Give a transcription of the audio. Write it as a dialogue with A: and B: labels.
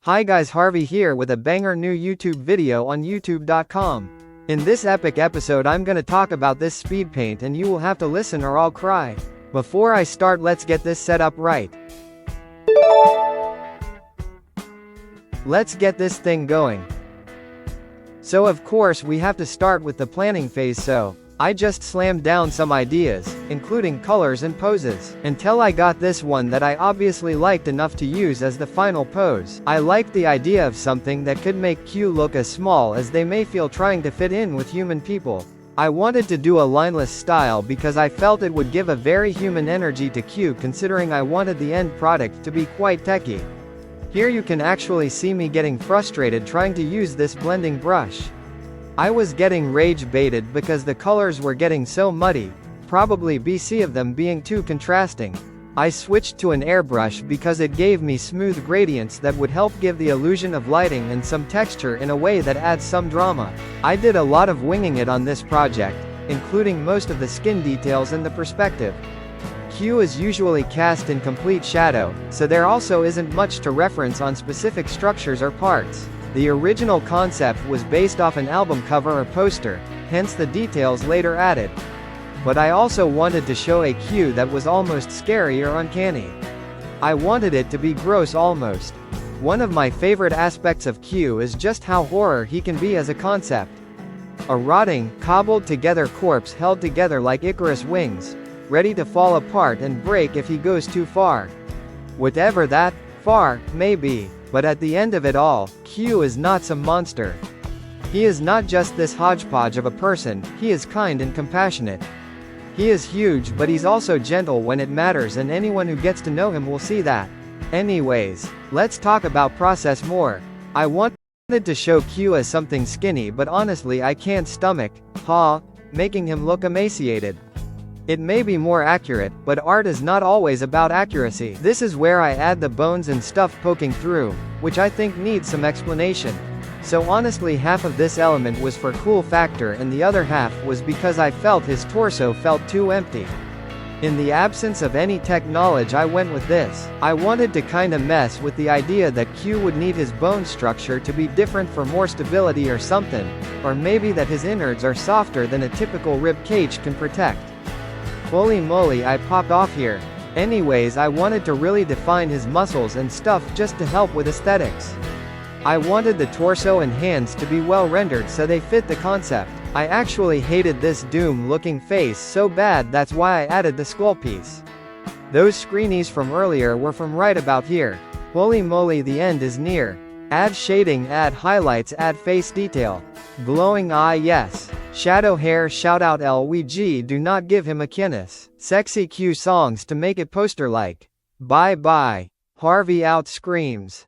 A: Hi guys, Harvey here with a banger new YouTube video on youtube.com. In this epic episode I'm gonna talk about this speed paint and you will have to listen or I'll cry. Before I start, let's get this set up right. Let's get this thing going. So of course we have to start with the planning phase, so I just slammed down some ideas, including colors and poses, until I got this one that I obviously liked enough to use as the final pose. I liked the idea of something that could make Q look as small as they may feel trying to fit in with human people. I wanted to do a lineless style because I felt it would give a very human energy to Q, considering I wanted the end product to be quite techy. Here you can actually see me getting frustrated trying to use this blending brush. I was getting rage baited because the colors were getting so muddy, probably BC of them being too contrasting. I switched to an airbrush because it gave me smooth gradients that would help give the illusion of lighting and some texture in a way that adds some drama. I did a lot of winging it on this project, including most of the skin details and the perspective. Q is usually cast in complete shadow, so there also isn't much to reference on specific structures or parts. The original concept was based off an album cover or poster, hence the details later added. But I also wanted to show a Q that was almost scary or uncanny. I wanted it to be gross almost. One of my favorite aspects of Q is just how horror he can be as a concept. A rotting, cobbled together corpse held together like Icarus wings, ready to fall apart and break if he goes too far. Whatever that far may be. But at the end of it all, Q is not some monster. He is not just this hodgepodge of a person, he is kind and compassionate. He is huge, but he's also gentle when it matters, and anyone who gets to know him will see that. Anyways, let's talk about process more. I wanted to show Q as something skinny, but honestly I can't stomach, making him look emaciated. It may be more accurate, but art is not always about accuracy. This is where I add the bones and stuff poking through, which I think needs some explanation. So honestly, half of this element was for cool factor and the other half was because I felt his torso felt too empty. In the absence of any tech knowledge, I went with this. I wanted to kinda mess with the idea that Q would need his bone structure to be different for more stability or something, or maybe that his innards are softer than a typical rib cage can protect. Holy moly, I popped off here. Anyways, I wanted to really define his muscles and stuff just to help with aesthetics. I wanted the torso and hands to be well rendered so they fit the concept. I actually hated this doom looking face so bad, that's why I added the skull piece. Those screenies from earlier were from right about here. Holy moly, the end is near. Add shading, add highlights, add face detail. Glowing eye, yes. Shadow hair, shout out LWG, do not give him a kinnis. Sexy Q songs to make it poster like. Bye bye. Harvey out screams.